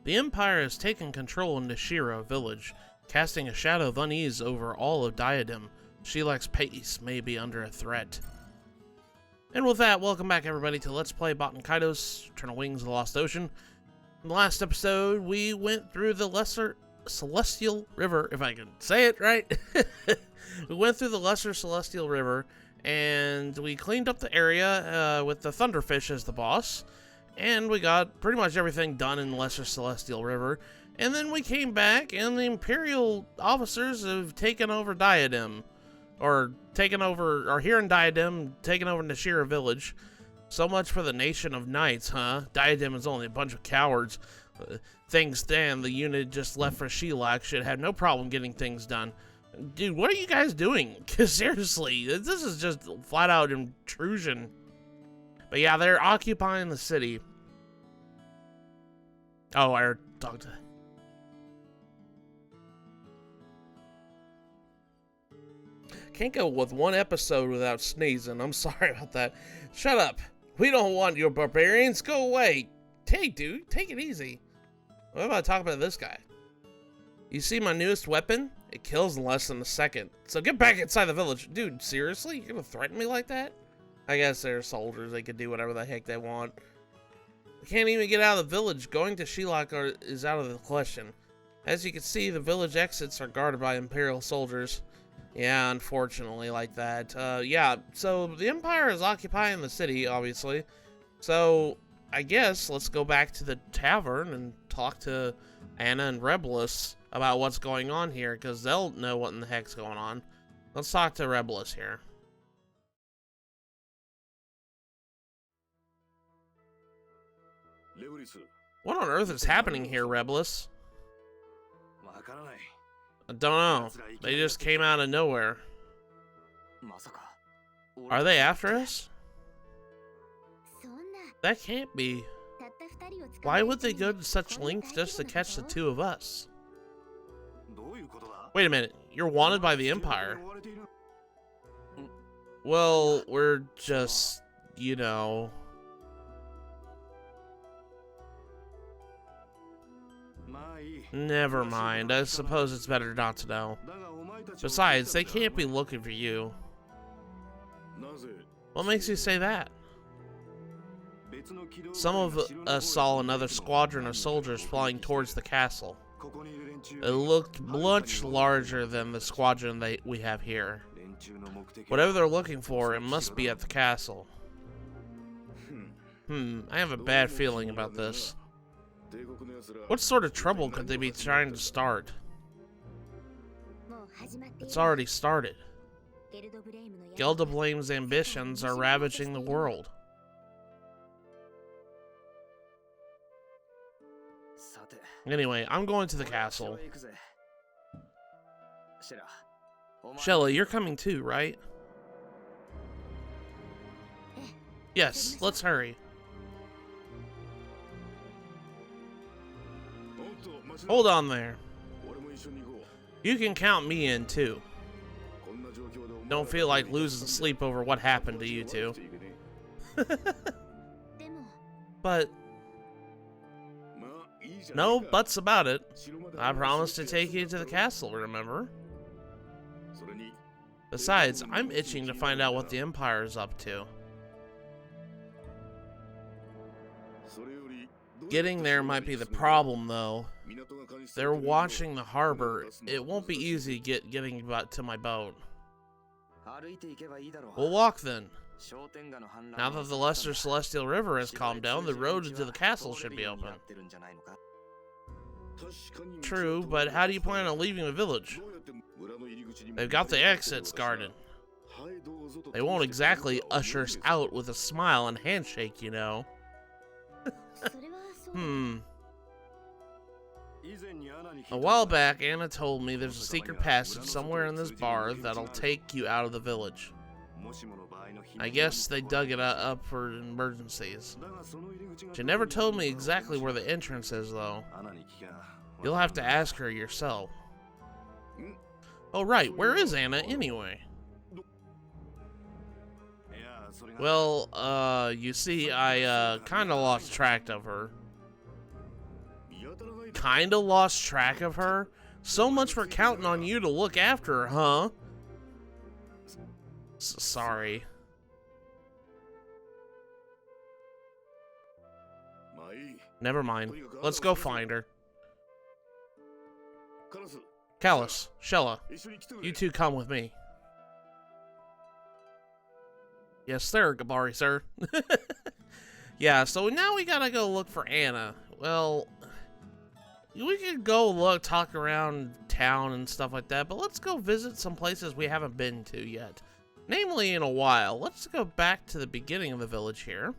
The Empire has taken control in Nashira village, casting a shadow of unease over all of Diadem. Shelag's peace may be under a threat. And with that, welcome back everybody to Let's Play Baten Kaitos, Eternal Wings of the Lost Ocean. In the last episode, we went through the Lesser Celestial River, if I can say it right. We went through the Lesser Celestial River, and we cleaned up the area with the Thunderfish as the boss. And we got pretty much everything done in Lesser Celestial River. And then we came back, and the Imperial officers have taken over Diadem. Or here in Diadem, taken over Nashira village. So much for the nation of knights, huh? Diadem is only a bunch of cowards. Things stand, the unit just left for Shelag should have no problem getting things done. Dude, what are you guys doing? Because seriously, this is just flat out intrusion. But yeah, they're occupying the city. Oh, I talked to... Can't go with one episode without sneezing. I'm sorry about that. Shut up. We don't want your barbarians. Go away. Hey, dude, take it easy. What about talking about this guy? You see my newest weapon? It kills in less than a second. So get back inside the village. Dude, seriously? You're gonna threaten me like that? I guess they're soldiers. They could do whatever the heck they want. We can't even get out of the village. Going to Shelag is out of the question. As you can see, the village exits are guarded by Imperial soldiers. Yeah, unfortunately, like that. Yeah, so the Empire is occupying the city, obviously. So, I guess let's go back to the tavern and talk to Anna and Rebelus about what's going on here, because they'll know what in the heck's going on. Let's talk to Rebelus here. What on earth is happening here, Rebelus? I don't know. They just came out of nowhere. Are they after us? That can't be. Why would they go to such lengths just to catch the two of us? Wait a minute. You're wanted by the Empire. Well, we're just, you know... Never mind. I suppose it's better not to know. Besides, they can't be looking for you. What makes you say that? Some of us saw another squadron of soldiers flying towards the castle. It looked much larger than the squadron we have here. Whatever they're looking for, it must be at the castle. I have a bad feeling about this. What sort of trouble could they be trying to start? It's already started. Geldoblame's ambitions are ravaging the world. Anyway, I'm going to the castle. Shella, you're coming too, right? Yes, let's hurry. Hold on there. You can count me in too. Don't feel like losing sleep over what happened to you two. But no buts about it. I promised to take you to the castle, remember? Besides, I'm itching to find out what the Empire is up to. Getting there might be the problem, though. They're watching the harbor. It won't be easy getting to my boat. We'll walk then. Now that the Lesser Celestial River has calmed down, the road to the castle should be open. True, but how do you plan on leaving the village? They've got the exits guarded. They won't exactly usher us out with a smile and handshake, you know. A while back, Anna told me there's a secret passage somewhere in this bar that'll take you out of the village. I guess they dug it up for emergencies. She never told me exactly where the entrance is, though. You'll have to ask her yourself. Oh, right. Where is Anna, anyway? Well, you see, I, kinda lost track of her. kinda lost track of her. So much for counting on you to look after her, huh? Sorry. Never mind. Let's go find her. Kaitos, Shella, you two come with me. Yes, sir, Gabari, sir. Yeah, so now we gotta go look for Anna. Well, we could go talk around town and stuff like that, but let's go visit some places we haven't been to yet. Namely, in a while. Let's go back to the beginning of the village here.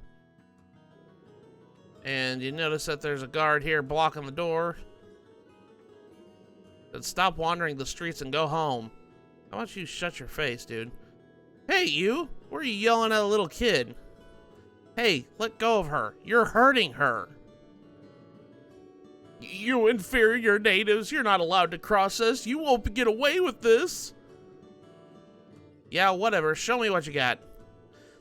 And you notice that there's a guard here blocking the door. Then stop wandering the streets and go home. How about you shut your face, dude? Hey, you! Why are you yelling at a little kid? Hey, let go of her. You're hurting her. You inferior natives, you're not allowed to cross us. You won't get away with this. Yeah, whatever. Show me what you got.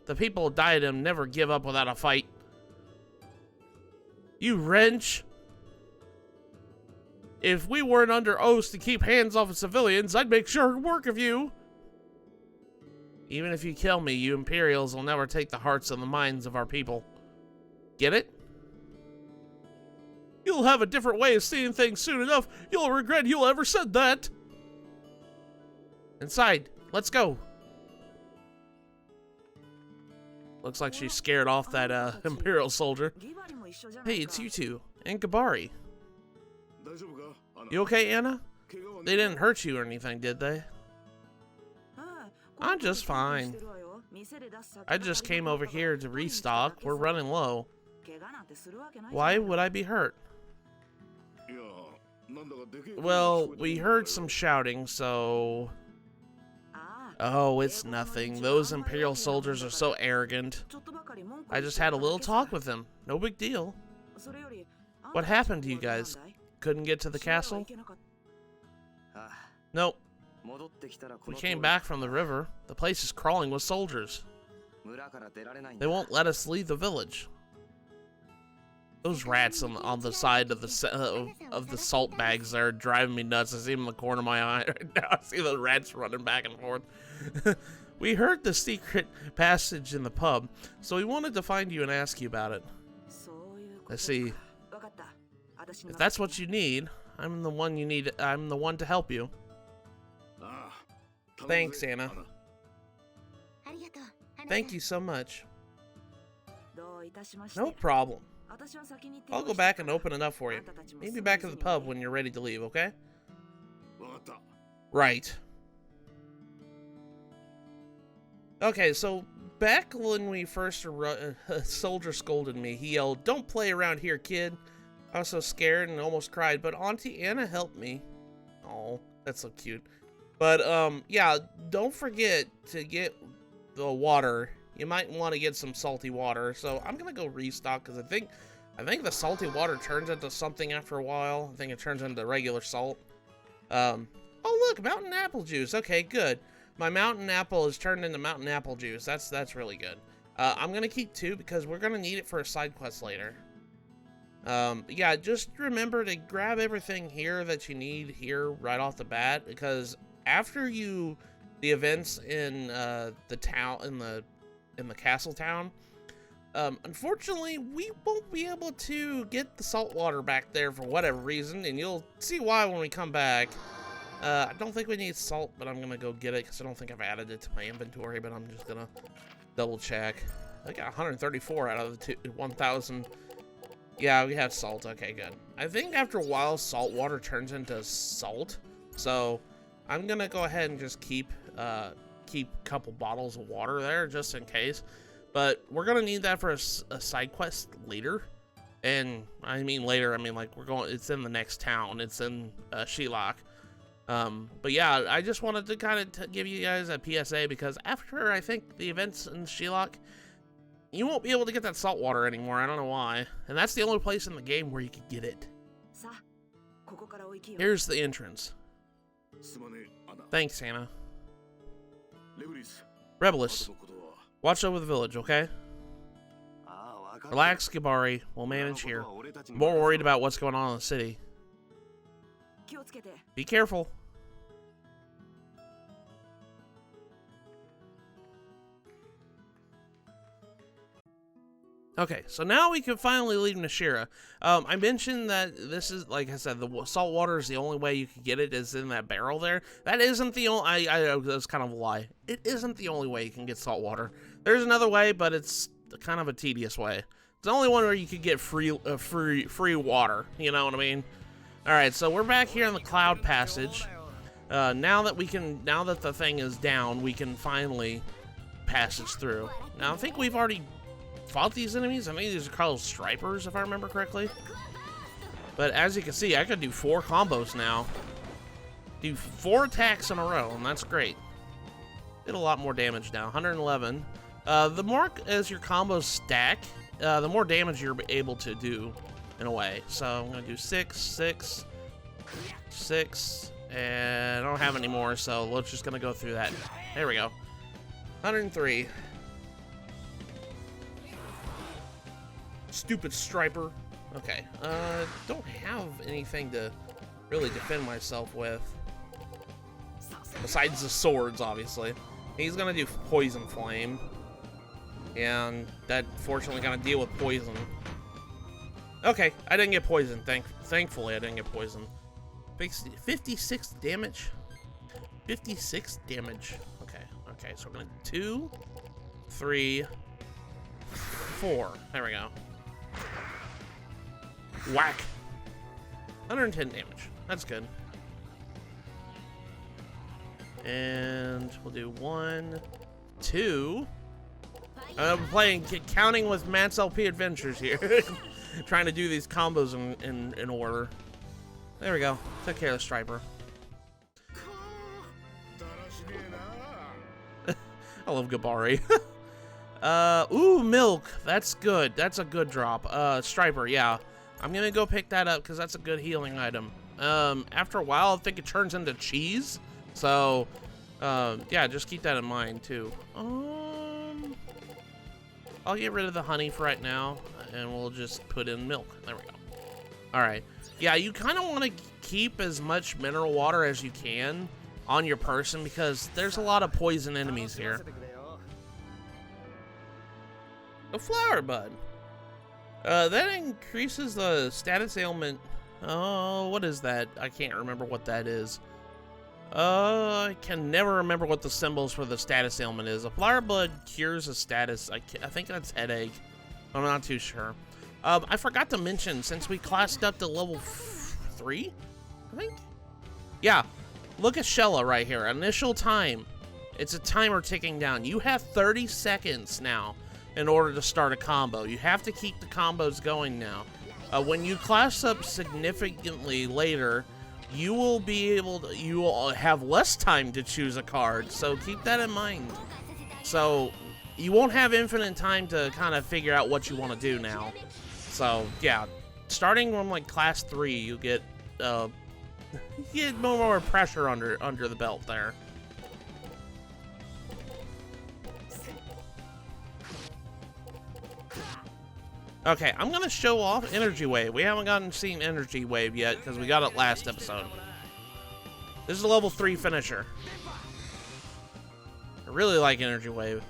The people of Diadem never give up without a fight. You wrench. If we weren't under oath to keep hands off of civilians, I'd make short work of you. Even if you kill me, you Imperials will never take the hearts and the minds of our people. Get it? You'll have a different way of seeing things soon enough. You'll regret you ever said that. Inside. Let's go. Looks like she scared off that Imperial soldier. Hey, it's you two. And Gabari. You okay, Anna? They didn't hurt you or anything, did they? I'm just fine. I just came over here to restock. We're running low. Why would I be hurt? Well, we heard some shouting, so... Oh, it's nothing. Those Imperial soldiers are so arrogant. I just had a little talk with them. No big deal. What happened to you guys? Couldn't get to the castle? Nope. We came back from the river. The place is crawling with soldiers. They won't let us leave the village. Those rats on the side of the salt bags there are driving me nuts. I see them in the corner of my eye right now. I see the rats running back and forth. We heard the secret passage in the pub, so we wanted to find you and ask you about it. I see. If that's what you need, I'm the one you need. I'm the one to help you. Thanks, Anna. Thank you so much. No problem. I'll go back and open it up for you. Meet me back at the pub when you're ready to leave, okay? Right. Okay, so back when we first a soldier scolded me. He yelled, "Don't play around here, kid." I was so scared and almost cried, but Auntie Anna helped me. Oh, that's so cute. But, yeah, don't forget to get the water. You might want to get some salty water. So I'm going to go restock because I think the salty water turns into something after a while. I think it turns into regular salt. Oh, look, mountain apple juice. Okay, good. My mountain apple is turned into mountain apple juice. That's really good. I'm going to keep 2 because we're going to need it for a side quest later. Yeah, just remember to grab everything here that you need here right off the bat, because after the events in the town, in the castle town, unfortunately we won't be able to get the salt water back there for whatever reason, and you'll see why when we come back. I don't think we need salt, but I'm gonna go get it because I don't think I've added it to my inventory, but I'm just gonna double check. I got 134 out of the 1,000. Yeah, we have salt. Okay, good. I think after a while, salt water turns into salt. So I'm gonna go ahead and just keep a couple bottles of water there just in case. But we're gonna need that for a side quest later. And I mean later, I mean like it's in the next town. It's in Shelock. But yeah, I just wanted to kind of give you guys a PSA because after I think the events in Shelock, you won't be able to get that salt water anymore. I don't know why. And that's the only place in the game where you can get it. Here's the entrance. Thanks, Anna. Rebelus, watch over the village, okay? Relax, Gibari. We'll manage here. More worried about what's going on in the city. Be careful. Okay, so now we can finally leave Nashira. I mentioned that this is, like I said, the salt water is the only way you can get it is in that barrel there. That isn't the only, that's kind of a lie. It isn't the only way you can get salt water. There's another way, but it's kind of a tedious way. It's the only one where you could get free water, you know what I mean? Alright, so we're back here in the Cloud Passage. Now that the thing is down, we can finally passage through. Now, I think we've already fought these enemies. I think these are called Stripers, if I remember correctly. But as you can see, I could do 4 combos now. Do 4 attacks in a row, and that's great. Did a lot more damage now, 111. The more as your combos stack, the more damage you're able to do, in a way. So I'm gonna do 6, 6, 6, and I don't have any more, so let's just gonna go through that. There we go. 103. Stupid Striper. Okay, don't have anything to really defend myself with. Besides the swords, obviously. He's gonna do Poison Flame. And that, fortunately, gonna deal with poison. Okay, I didn't get poisoned. Thankfully, I didn't get poisoned. 56 damage? 56 damage. Okay, so we're gonna do 2, 3, 4. There we go. Whack. 110 damage. That's good. And we'll do 1, 2. I'm counting with MattsLPAdventures here. Trying to do these combos in order. There we go. Took care of the Striper. I love Gibari. Ooh, milk. That's good. That's a good drop. Striper, yeah. I'm gonna go pick that up because that's a good healing item. After a while, I think it turns into cheese. So, yeah, just keep that in mind, too. I'll get rid of the honey for right now, and we'll just put in milk. There we go. Alright. Yeah, you kind of want to keep as much mineral water as you can on your person because there's a lot of poison enemies here. A flower bud. That increases the status ailment. Oh, what is that? I can't remember what that is. I can never remember what the symbols for the status ailment is. A flower bud cures a status. I think that's headache. I'm not too sure. I forgot to mention, since we classed up to level 3, I think? Yeah. Look at Shella right here. Initial time. It's a timer ticking down. You have 30 seconds now in order to start a combo. You have to keep the combos going now. When you class up significantly later, you will have less time to choose a card, so keep that in mind. So you won't have infinite time to kind of figure out what you want to do now. So yeah, starting from like class 3, you get more pressure under the belt there. Okay, I'm gonna show off Energy Wave. We haven't seen Energy Wave yet because we got it last episode. This is a level 3 finisher. I really like Energy Wave.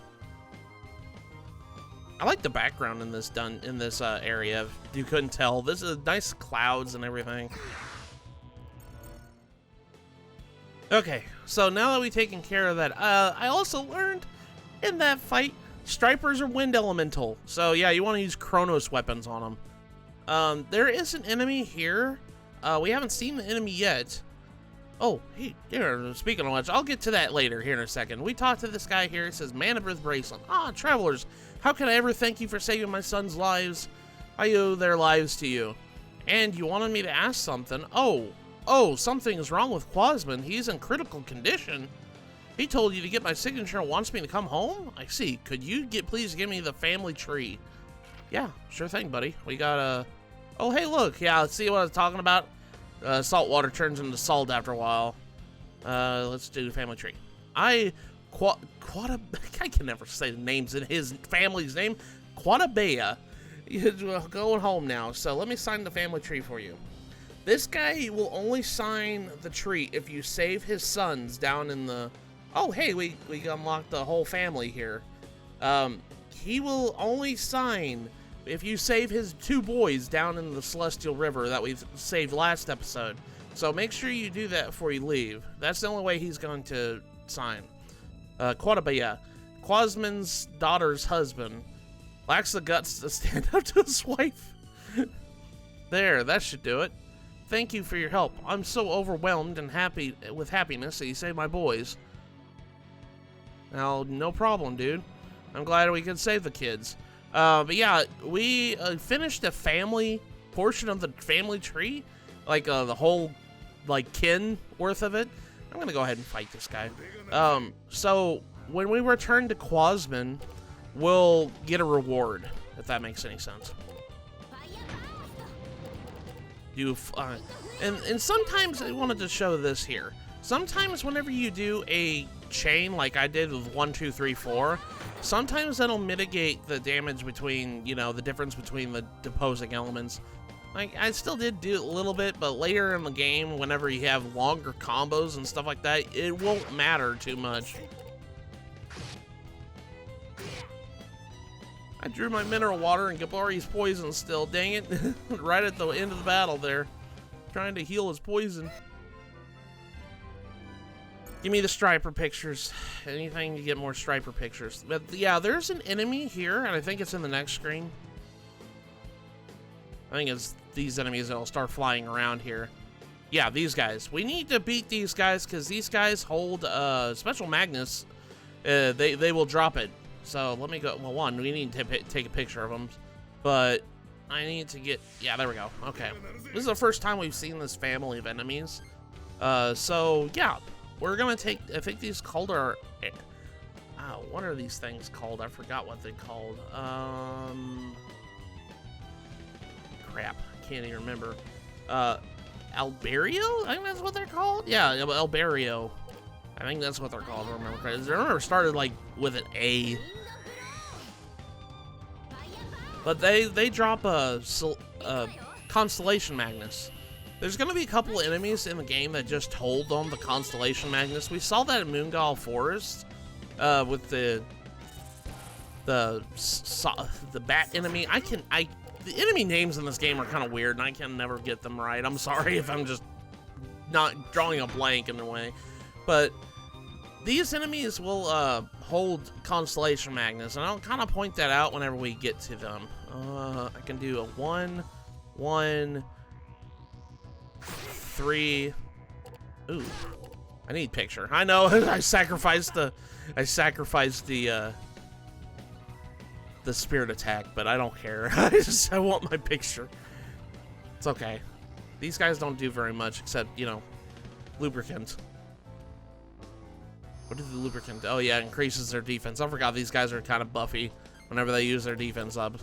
I like the background in this area. If you couldn't tell, this is nice clouds and everything. Okay, so now that we've taken care of that, I also learned in that fight, Stripers are wind elemental, so yeah, you want to use Chronos weapons on them. There is an enemy here. We haven't seen the enemy yet. Oh, hey, here, speaking of which, I'll get to that later here in a second. We talked to this guy here. It says, Man of Earth Bracelet. Ah, travelers, how can I ever thank you for saving my son's lives? I owe their lives to you. And you wanted me to ask something. Oh, something is wrong with Quasman. He's in critical condition. He told you to get my signature and wants me to come home? I see. Could you please give me the family tree? Yeah, sure thing, buddy. We got a... Oh, hey, look. Yeah, see what I was talking about? Salt water turns into salt after a while. Let's do the family tree. I can never say the names in his family's name. Quatabea. You're going home now. So let me sign the family tree for you. This guy will only sign the tree if you save his sons down in the... Oh, hey, we unlocked the whole family here. He will only sign if you save his 2 boys down in the Celestial River that we've saved last episode. So make sure you do that before you leave. That's the only way he's going to sign. Quatabaya, Quasman's daughter's husband, lacks the guts to stand up to his wife. There, that should do it. Thank you for your help. I'm so overwhelmed and happy with happiness that you saved my boys. Now, no problem, dude. I'm glad we could save the kids. But yeah, we finished the family portion of the family tree. Like, the whole, like, kin worth of it. I'm gonna go ahead and fight this guy. So, when we return to Quasman, we'll get a reward, if that makes any sense. And sometimes I wanted to show this here. Sometimes whenever you do a chain like I did with 1, 2, 3, 4, sometimes that'll mitigate the damage between, you know, the difference between the opposing elements. Like, I still did do it a little bit, but later in the game, whenever you have longer combos and stuff like that, it won't matter too much. I drew my mineral water and Gabari's poison still, dang it. Right at the end of the battle there. Trying to heal his poison. Give me the striper pictures. Anything to get more striper pictures. But yeah, there's an enemy here, and I think it's in the next screen. I think it's these enemies that'll start flying around here. Yeah, these guys. We need to beat these guys because these guys hold special magnets. They will drop it. So let me go. Well, one, we need to take a picture of them, but I need to get. Yeah, there we go. Okay, this is the first time we've seen this family of enemies. So yeah, we're gonna take. I think these called are. What are these things called? I forgot what they called. Crap, I can't even remember. Alberio? I think that's what they're called. Yeah, Alberio. I think that's what they're called. I remember correctly. I remember started like with an A. But they drop a Constellation Magnus. There's gonna be a couple enemies in the game that just hold on the Constellation Magnus. We saw that in Moongal Forest with the bat enemy. The enemy names in this game are kind of weird, and I can never get them right. I'm sorry if I'm just not drawing a blank in a way. But these enemies will hold Constellation Magnus, and I'll kind of point that out whenever we get to them. I can do a 1, 1, 3. Ooh, I need picture. I know I sacrificed the spirit attack, but I don't care. I want my picture. It's okay. These guys don't do very much except, you know, lubricant. What did the lubricant do? Oh yeah, it increases their defense. I forgot these guys are kind of buffy whenever they use their defense up.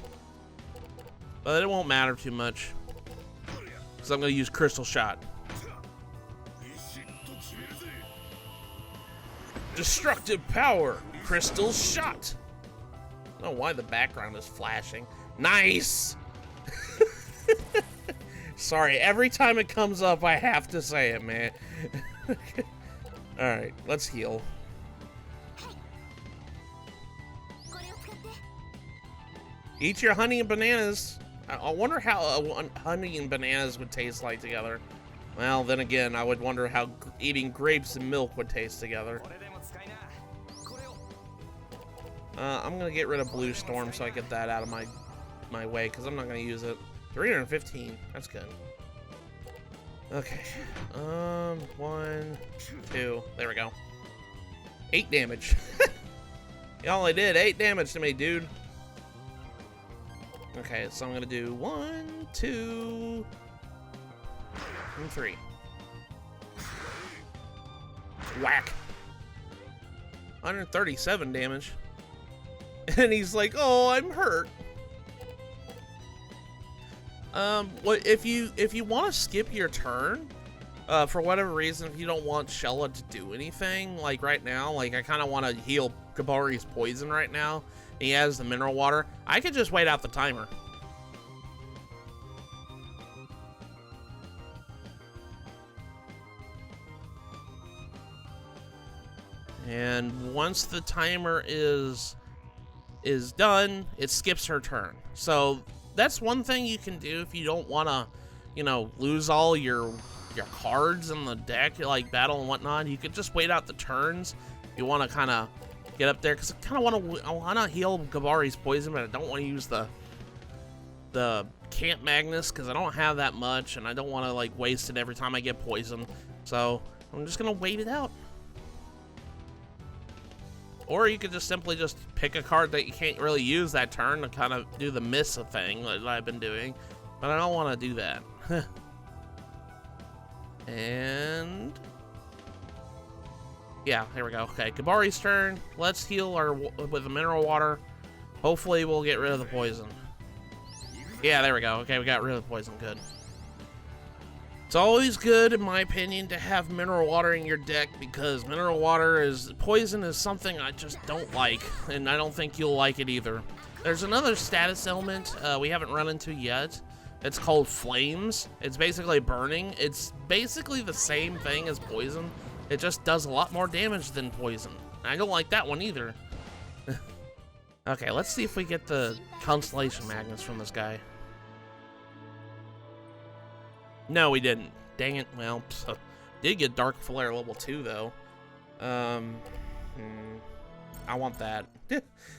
But it won't matter too much, because I'm going to use Crystal Shot. Destructive power! Crystal Shot! I don't know why the background is flashing. Nice! Sorry, every time it comes up, I have to say it, man. Alright, let's heal. Eat your honey and bananas. I wonder how honey and bananas would taste like together. Well, then again, I would wonder how eating grapes and milk would taste together. I'm gonna get rid of Blue Storm so I get that out of my way, because I'm not gonna use it. 315, that's good. Okay, 1, 2, there we go. 8 damage. You only did 8 damage to me, dude. Okay, so I'm gonna do 1, 2, and 3. Whack. 137 damage. And he's like, "Oh, I'm hurt." What if you want to skip your turn, for whatever reason, if you don't want Shella to do anything, like right now, like I kind of want to heal Kabari's poison right now. He has the mineral water. I could just wait out the timer. And once the timer is done, it skips her turn. So that's one thing you can do if you don't want to, you know, lose all your cards in the deck, like battle and whatnot. You could just wait out the turns. You want to kind of get up there, because I kind of want to heal Gabari's poison, but I don't want to use the Camp Magnus because I don't have that much, and I don't want to like waste it every time I get poisoned. So I'm just gonna wait it out. Or you could just simply just pick a card that you can't really use that turn to kind of do the miss thing that I've been doing, but I don't want to do that. And yeah, here we go. Okay, Gabari's turn. Let's heal our with the mineral water. Hopefully we'll get rid of the poison. Yeah, there we go. Okay, we got rid of the poison. Good. It's always good, in my opinion, to have mineral water in your deck, because poison is something I just don't like, and I don't think you'll like it either. There's another status element we haven't run into yet. It's called Flames. It's basically burning. It's basically the same thing as poison. It just does a lot more damage than poison. I don't like that one either. Okay, let's see if we get the Constellation Magnets from this guy. No, we didn't. Dang it. Well, did get Dark Flare level 2, though. I want that.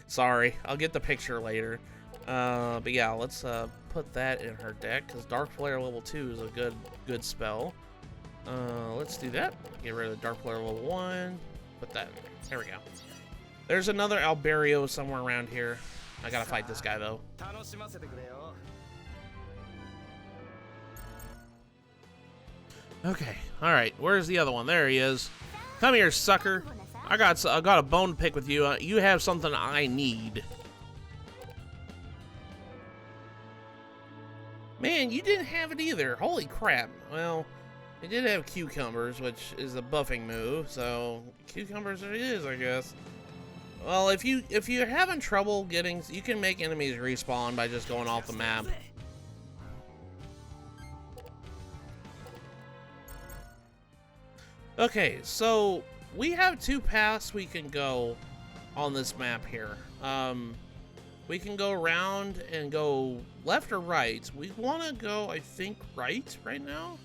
Sorry, I'll get the picture later. But yeah, let's put that in her deck, because Dark Flare level 2 is a good spell. Let's do that. Get rid of Dark Flare level 1. Put that in there. There we go. There's another Alberio somewhere around here. I gotta fight this guy, though. Okay, alright. Where's the other one? There he is. Come here, sucker. I got a bone to pick with you. You have something I need. Man, you didn't have it either. Holy crap. Well, it did have cucumbers, which is a buffing move, so cucumbers it is, I guess. Well, if you're having trouble getting, you can make enemies respawn by just going off the map. Okay, so we have 2 paths we can go on this map here. We can go around and go left or right. We want to go, I think, right now,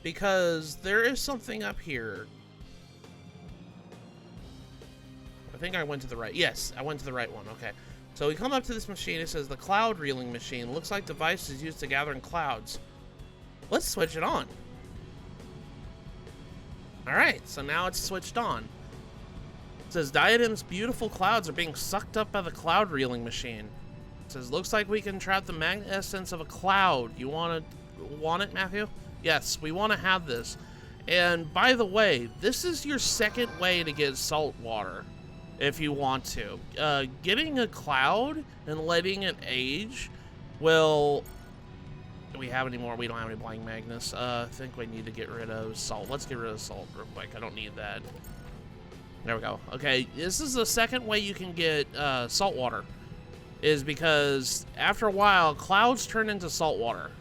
because there is something up here. I think I went to the right. Yes, I went to the right one. Okay. So we come up to this machine. It says the cloud reeling machine. Looks like device is used to gather in clouds. Let's switch it on. Alright, so now it's switched on. It says Diadem's beautiful clouds are being sucked up by the cloud reeling machine. It says looks like we can trap the magnet essence of a cloud. You want it, Matthew? Yes, we want to have this. And by the way, this is your second way to get salt water, if you want to. Getting a cloud and letting it age will... Do we have any more? We don't have any Blind Magnus. I think we need to get rid of salt. Let's get rid of salt real quick. I don't need that. There we go. Okay, this is the second way you can get salt water. Is because after a while, clouds turn into salt water.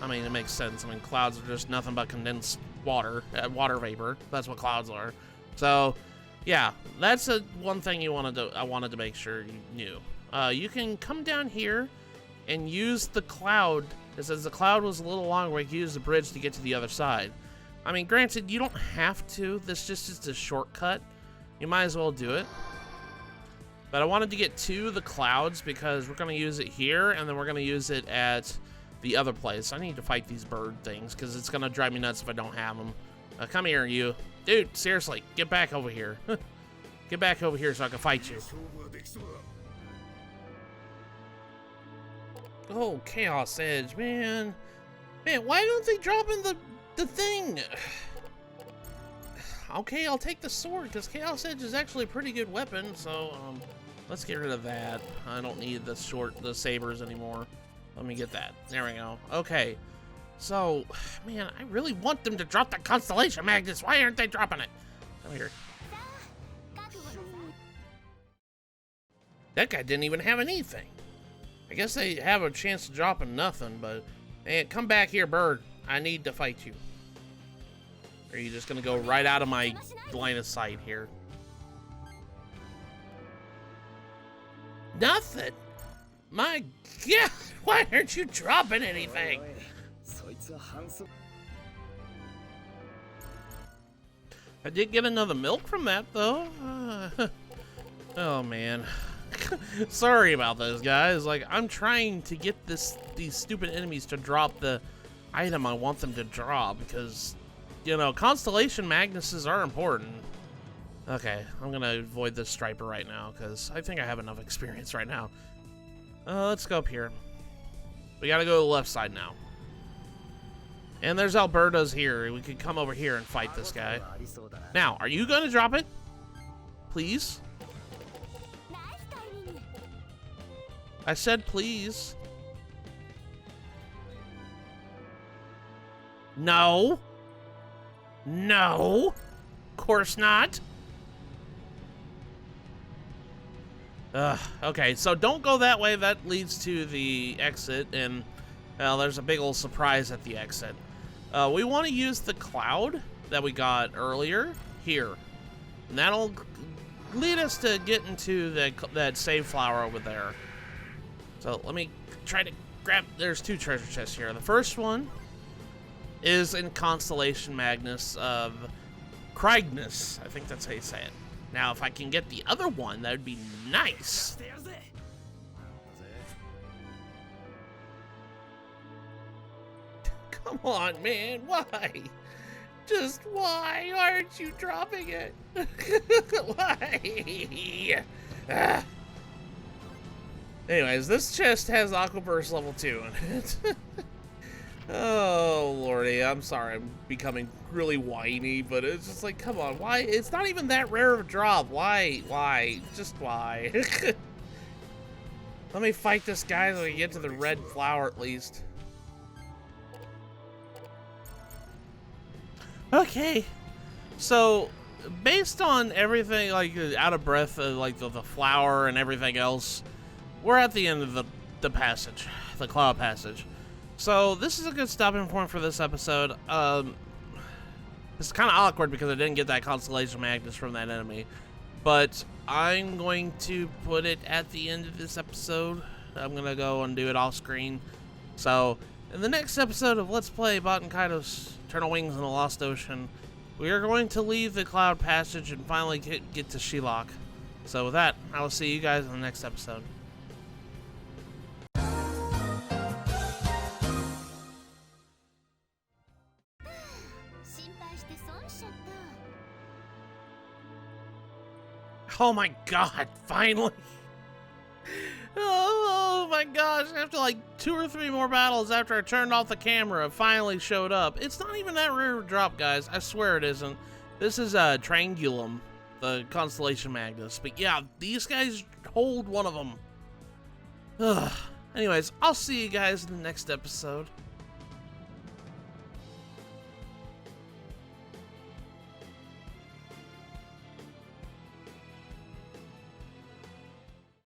I mean, it makes sense. I mean, clouds are just nothing but condensed water, water vapor. That's what clouds are. So, yeah, that's one thing you wanted to. I wanted to make sure you knew. You can come down here and use the cloud. It says the cloud was a little long, where you can use the bridge to get to the other side. I mean, granted, you don't have to. This just is a shortcut. You might as well do it. But I wanted to get to the clouds because we're going to use it here, and then we're going to use it at the other place. I need to fight these bird things because it's going to drive me nuts if I don't have them. Come here, you. Dude, seriously, get back over here. Get back over here so I can fight you. Oh, Chaos Edge, man. Man, why don't they drop in the thing? Okay, I'll take the sword, because Chaos Edge is actually a pretty good weapon, so, let's get rid of that. I don't need the sabers anymore. Let me get that. There we go. Okay. So, man, I really want them to drop that Constellation Magnus. Why aren't they dropping it? Come here. That guy didn't even have anything. I guess they have a chance to drop nothing, but man, come back here, bird. I need to fight you. Or are you just gonna go right out of my line of sight here? nothing. My God, why aren't you dropping anything? I did get another milk from that, though. Oh, man. Sorry about those guys. Like, I'm trying to get these stupid enemies to drop the item I want them to drop because, you know, Constellation Magnuses are important. Okay, I'm gonna avoid this striper right now because I think I have enough experience right now. Let's go up here. We gotta go to the left side now. And there's Alberta's here. We could come over here and fight this guy. Now, are you gonna drop it? Please? I said please. No. No. Of course not. Okay, so don't go that way. That leads to the exit, and well, there's a big old surprise at the exit. We want to use the cloud that we got earlier here, and that'll lead us to get into that save flower over there. So let me try to grab. There's two treasure chests here. The first one is in Constellation Magnus of Craigness. I think that's how you say it. Now, if I can get the other one, that would be nice. Come on, man. Why? Just why aren't you dropping it? Why? Anyways, this chest has Aqua Burst level 2 in it. Oh, lordy, I'm sorry, I'm becoming really whiny, but it's just like, come on, why? It's not even that rare of a drop. Why? Just why? Let me fight this guy so we get to the red flower at least. Okay, so based on everything, like out of breath, like the flower and everything else, we're at the end of the passage, the cloud passage. So this is a good stopping point for this episode. It's kind of awkward because I didn't get that Constellation Magnus from that enemy, but I'm going to put it at the end of this episode. I'm gonna go and do it off screen. So in the next episode of Let's Play Baten Kaitos Eternal Wings in the Lost Ocean, we are going to leave the cloud passage and finally get to Shilok. So with that, I will see you guys in the next episode. Oh my god, finally! Oh my gosh, after like 2 or 3 more battles after I turned off the camera, it finally showed up. It's not even that rare of a drop, guys. I swear it isn't. This is a Triangulum, the Constellation Magnus. But yeah, these guys hold one of them. Anyways, I'll see you guys in the next episode.